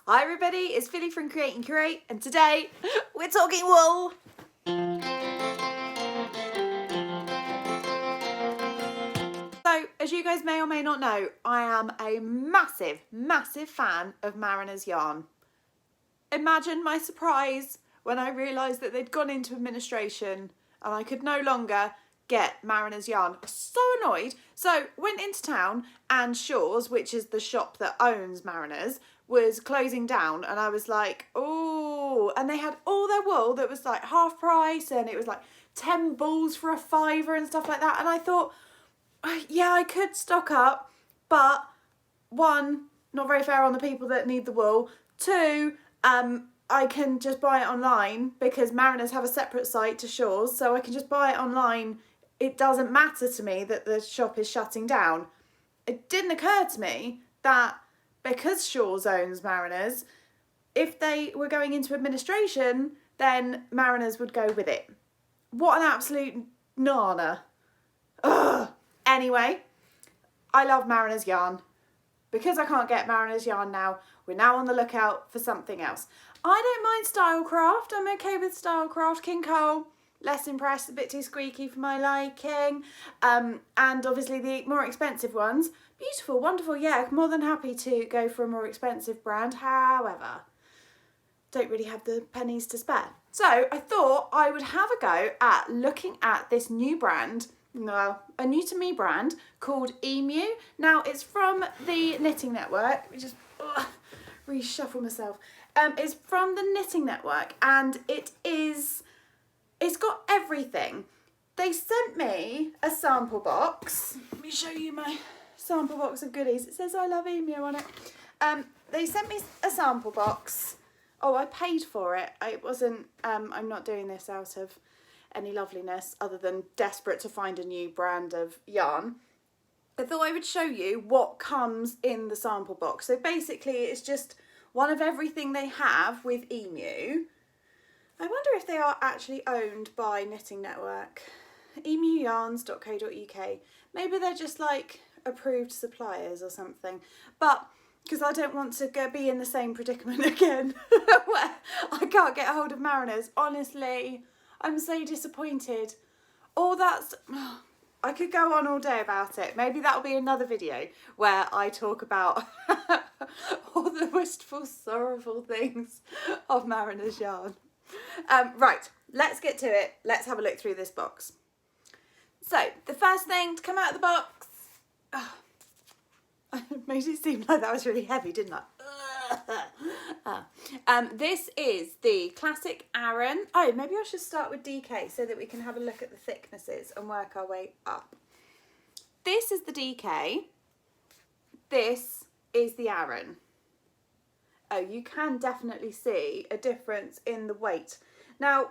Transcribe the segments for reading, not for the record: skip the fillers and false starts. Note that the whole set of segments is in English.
Hi everybody, it's Philly from Create and Curate, and today we're talking wool. So, as you guys may or may not know, I am a massive fan of Mariner's yarn. Imagine my surprise when I realised that they'd gone into administration and I could no longer get Mariner's yarn. So annoyed. So went into town and Shaw's, which is the shop that owns Mariner's, was closing down, and I was like, oh, and they had all their wool that was like half price, and it was like 10 balls for $5 and stuff like that. And I thought, yeah, I could stock up, but one, not very fair on the people that need the wool. Two, I can just buy it online because Mariners have a separate site to Shaw's, so I can just buy it online. It doesn't matter to me that the shop is shutting down. It didn't occur to me that because Shaw's owns Mariners, if they were going into administration, then Mariners would go with it. What an absolute nana. Ugh. Anyway, I love Mariner's yarn. Because I can't get Mariner's yarn now, we're now on the lookout for something else. I don't mind Stylecraft. I'm okay with Stylecraft. King Cole, less impressed, a bit too squeaky for my liking. And obviously the more expensive ones, beautiful, wonderful, yeah, more than happy to go for a more expensive brand. However, don't really have the pennies to spare. So I thought I would have a go at looking at this new brand, well, a new to me brand called Emu. Now it's from the Knitting Network. Let me just reshuffle myself. It's from the Knitting Network, and it's got everything. They sent me a sample box. Let me show you my sample box of goodies. It says I love Emu on it. They sent me a sample box. Oh, I paid for it. It wasn't, I'm not doing this out of any loveliness other than desperate to find a new brand of yarn. I thought I would show you what comes in the sample box. So basically it's just one of everything they have with Emu. I wonder if they are actually owned by Knitting Network. emuyarns.co.uk. Maybe they're just like approved suppliers or something. But because I don't want to go be in the same predicament again where I can't get hold of Mariners. Honestly, I'm so disappointed. I could go on all day about it. Maybe that'll be another video where I talk about all the wistful, sorrowful things of Mariner's yarn. Right, let's get to it. Let's have a look through this box. So, the first thing to come out of the box... It made it seem like that was really heavy, didn't I? This is the classic Aran. Oh, maybe I should start with DK so that we can have a look at the thicknesses and work our way up. This is the DK. This is the Aran. Oh, you can definitely see a difference in the weight. Now,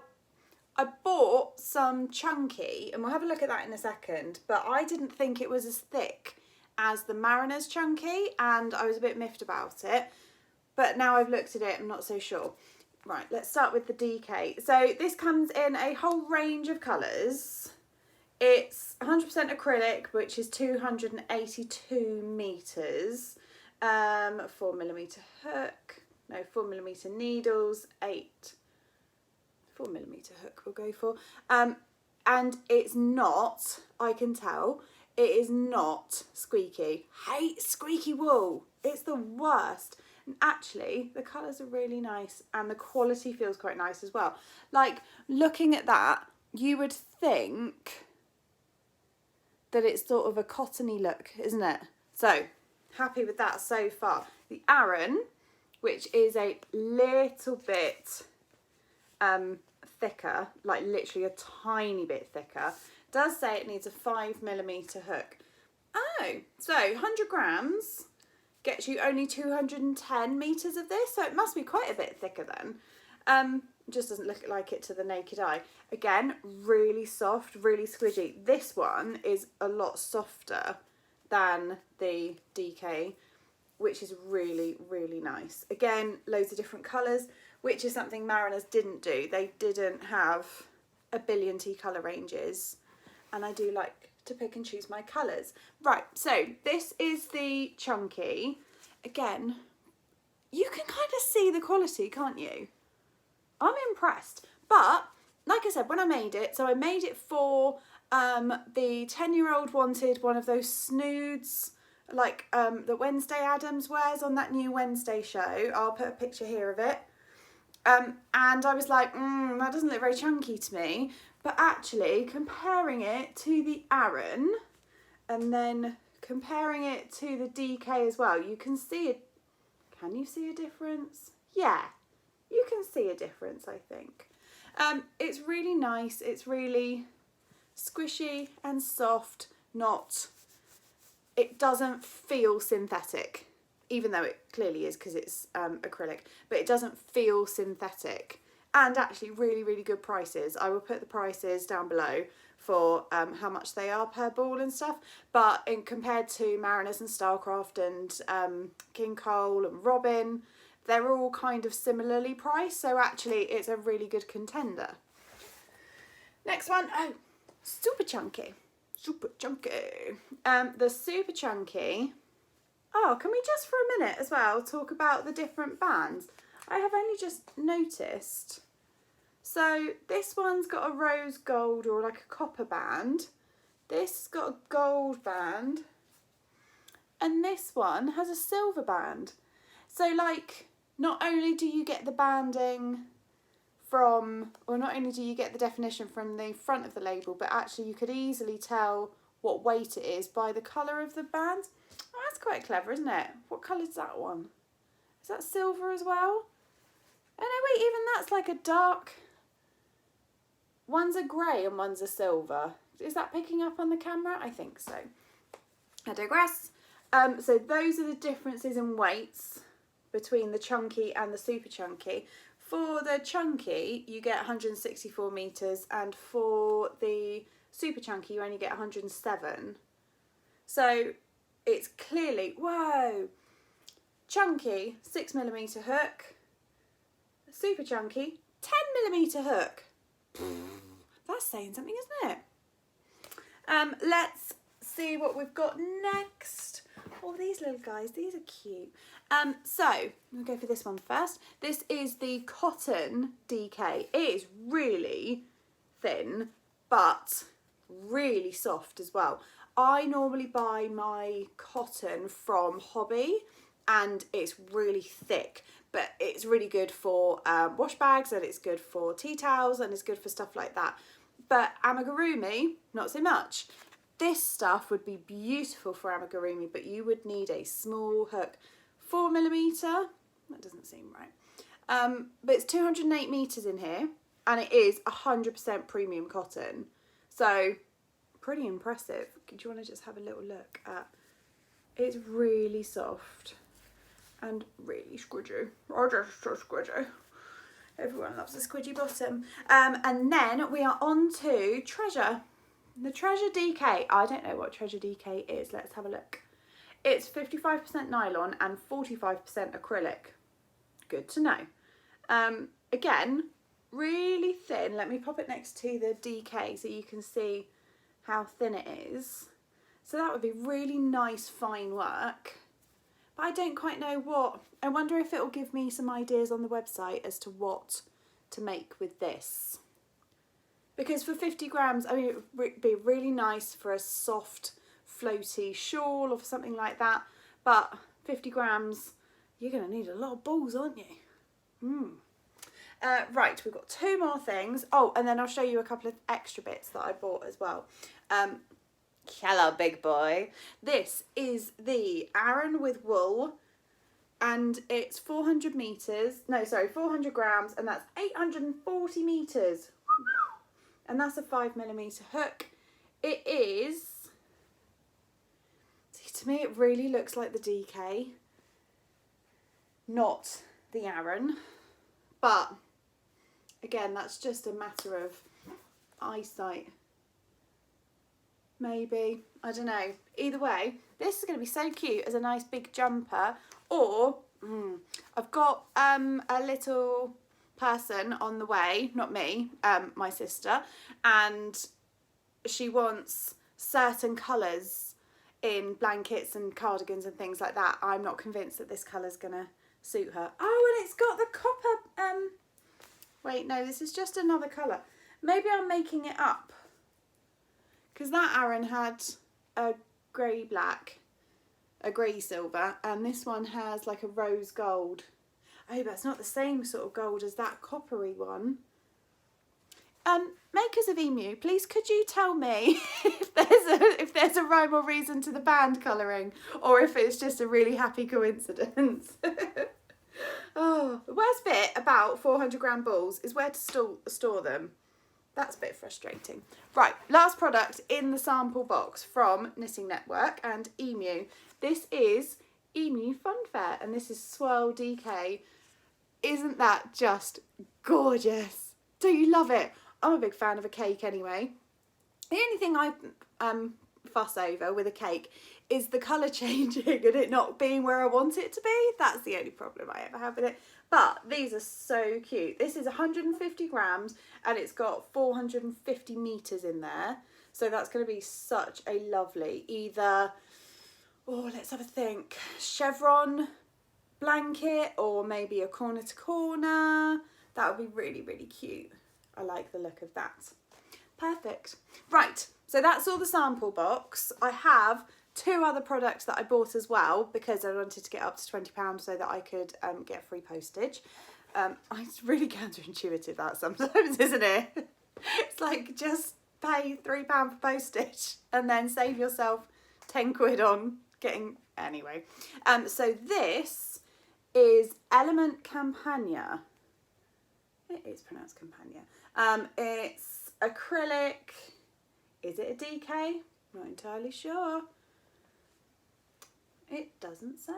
I bought some chunky, and we'll have a look at that in a second, but I didn't think it was as thick as the Mariner's chunky, and I was a bit miffed about it, but now I've looked at it, I'm not so sure. Right, let's start with the DK. So this comes in a whole range of colours. It's 100% acrylic, which is 282 metres, 4mm hook, no, 4mm needles, 4mm hook we'll go for, and it's not, I can tell, it is not squeaky. Hate squeaky wool. It's the worst. And actually, the colours are really nice and the quality feels quite nice as well. Like, looking at that, you would think that it's sort of a cottony look, isn't it? So, happy with that so far. The Aran, which is a little bit thicker, like literally a tiny bit thicker, does say it needs a 5mm hook. Oh, so 100 grams gets you only 210 metres of this, so it must be quite a bit thicker then. Just doesn't look like it to the naked eye. Again, really soft, really squidgy. This one is a lot softer than the DK, which is really, really nice. Again, loads of different colours, which is something Mariners didn't do. They didn't have a billion colour ranges. And I do like to pick and choose my colours. Right, so this is the chunky. Again, you can kind of just see the quality, can't you? I'm impressed. But like I said, when I made it, so I made it for the 10-year-old wanted one of those snoods like that Wednesday Addams wears on that new Wednesday show. I'll put a picture here of it. And I was like, that doesn't look very chunky to me. But actually, comparing it to the Aran and then comparing it to the DK as well, you can see it. Can you see a difference? Yeah, you can see a difference, I think. It's really nice. It's really squishy and soft. It doesn't feel synthetic, even though it clearly is because it's acrylic, but it doesn't feel synthetic. And actually really, really good prices. I will put the prices down below for how much they are per ball and stuff. But compared to Mariners and Starcraft and King Cole and Robin, they're all kind of similarly priced. So actually it's a really good contender. Next one, oh, super chunky. Super chunky. The super chunky. Oh, can we just for a minute as well talk about the different bands? I have only just noticed. So this one's got a rose gold or like a copper band. This has got a gold band. And this one has a silver band. So like, not only do you get the banding from, or not only do you get the definition from the front of the label, but actually you could easily tell what weight it is by the colour of the band. Oh, that's quite clever, isn't it? What colour is that one? Is that silver as well? Oh no, wait, even that's like a dark... One's a grey and one's a silver. Is that picking up on the camera? I think so. I digress. So those are the differences in weights between the chunky and the super chunky. For the chunky, you get 164 metres, and for the super chunky, you only get 107. So it's clearly, whoa, chunky 6mm hook, super chunky 10mm hook. That's saying something, isn't it? Let's see what we've got next. Oh, these little guys, these are cute. So we'll go for this one first. This is the cotton DK. It is really thin, but really soft as well. I normally buy my cotton from Hobby, and it's really thick, but it's really good for wash bags, and it's good for tea towels, and it's good for stuff like that. But amigurumi, not so much. This stuff would be beautiful for amigurumi, but you would need a small hook. 4mm, that doesn't seem right. But it's 208 meters in here, and it is 100% premium cotton. So pretty impressive. Do you want to just have a little look at? It's really soft and really squidgy. Oh, just so squidgy. Everyone loves a squidgy bottom. And then we are on to Treasure. The Treasure DK. I don't know what Treasure DK is. Let's have a look. It's 55% nylon and 45% acrylic. Good to know. Again, really thin. Let me pop it next to the DK so you can see how thin it is. So that would be really nice, fine work. But I don't quite know what. I wonder if it will give me some ideas on the website as to what to make with this. Because for 50 grams, I mean, it would be really nice for a soft, floaty shawl or for something like that. But 50 grams, you're going to need a lot of balls, aren't you? Right, we've got two more things. Oh, and then I'll show you a couple of extra bits that I bought as well. Hello, big boy. This is the Aran with wool, and it's 400 grams, and that's 840 meters. And that's a 5mm hook. It is, see, to me it really looks like the DK, not the Aran, but again, that's just a matter of eyesight. Maybe, I don't know. Either way, this is going to be so cute as a nice big jumper. Or I've got a little person on the way, not me, my sister, and she wants certain colours in blankets and cardigans and things like that. I'm not convinced that this colour's going to suit her. Oh, and it's got the copper, wait, no, this is just another colour. Maybe I'm making it up. Because that Aran had a grey black, a grey silver, and this one has like a rose gold. Oh, but it's not the same sort of gold as that coppery one. Makers of Emu, please could you tell me if there's a rhyme or reason to the band colouring, or if it's just a really happy coincidence. Oh, the worst bit about 400 gram balls is where to store them. That's a bit frustrating. Right, last product in the sample box from Knitting Network and Emu. This is Emu Funfair, and this is Swirl DK. Isn't that just gorgeous? Do you love it? I'm a big fan of a cake anyway. The only thing I fuss over with a cake is the colour changing and it not being where I want it to be. That's the only problem I ever have with it. But these are so cute. This is 150 grams and it's got 450 metres in there. So that's going to be such a lovely, either, oh, let's have a think, chevron blanket or maybe a corner to corner. That would be really, really cute. I like the look of that. Perfect. Right, so that's all the sample box. I have 2 other products that I bought as well because I wanted to get up to £20 so that I could get free postage. It's really counterintuitive that sometimes, isn't it? It's like just pay £3 for postage and then save yourself 10 quid on getting, anyway. So this is Element Campagna. It is pronounced Campagna. It's acrylic. Is it a DK? Not entirely sure. It doesn't say.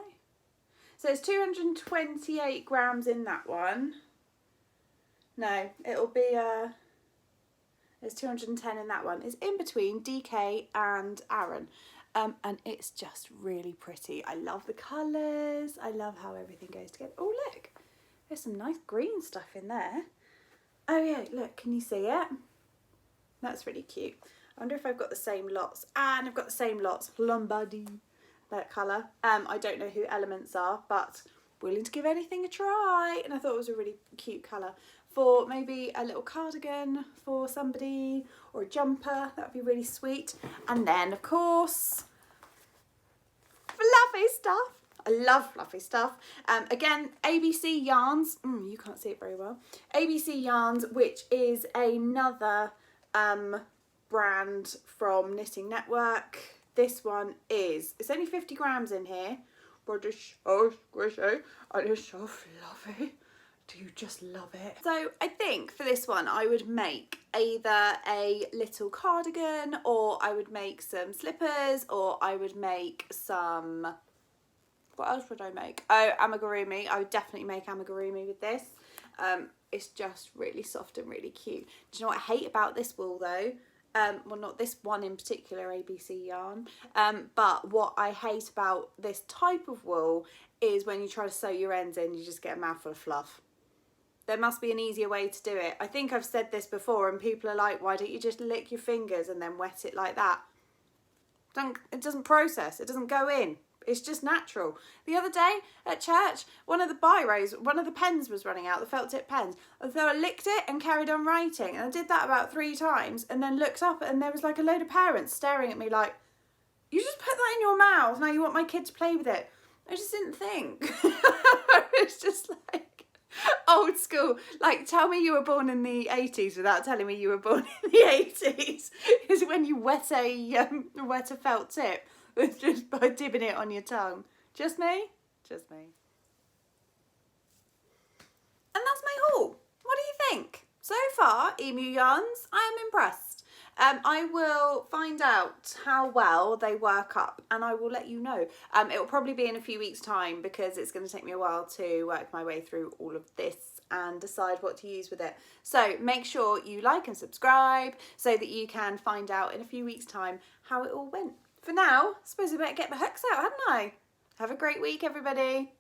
So it's 228 grams in that one. No, it'll be there's 210 in that one. It's in between DK and Aran. And it's just really pretty. I love the colours. I love how everything goes together. Oh, look. There's some nice green stuff in there. Oh yeah, look, can you see it? That's really cute. I wonder if I've got the same lots. And I've got the same lots. Lombardy, that colour. I don't know who Elements are, but willing to give anything a try. And I thought it was a really cute colour. For maybe a little cardigan for somebody, or a jumper, that would be really sweet. And then, of course, fluffy stuff. I love fluffy stuff. Again, ABC Yarns. You can't see it very well. ABC Yarns, which is another brand from Knitting Network. This one it's only 50 grams in here, but it's so squishy and it's so fluffy. Do you just love it? So I think for this one I would make either a little cardigan, or I would make some slippers, or I would make some, what else would I make? Oh, amigurumi. I would definitely make amigurumi with this. It's just really soft and really cute. Do you know what I hate about this wool though? Well, not this one in particular, ABC yarn, but what I hate about this type of wool is when you try to sew your ends in, you just get a mouthful of fluff. There must be an easier way to do it. I think I've said this before and people are like, why don't you just lick your fingers and then wet it like that? It doesn't process, it doesn't go in. It's just natural. The other day at church, one of the biros, one of the pens was running out, the felt tip pens. So I licked it and carried on writing. And I did that about 3 times and then looked up and there was like a load of parents staring at me like, you just put that in your mouth, now you want my kid to play with it. I just didn't think. It's just like old school. Like, tell me you were born in the 80s without telling me you were born in the 80s. Is when you wet a felt tip. It's just by dipping it on your tongue. Just me? Just me. And that's my haul. What do you think? So far, Emu Yarns, I am impressed. I will find out how well they work up and I will let you know. It will probably be in a few weeks' time because it's going to take me a while to work my way through all of this and decide what to use with it. So make sure you like and subscribe so that you can find out in a few weeks' time how it all went. For now, I suppose I better get my hooks out, hadn't I? Have a great week, everybody.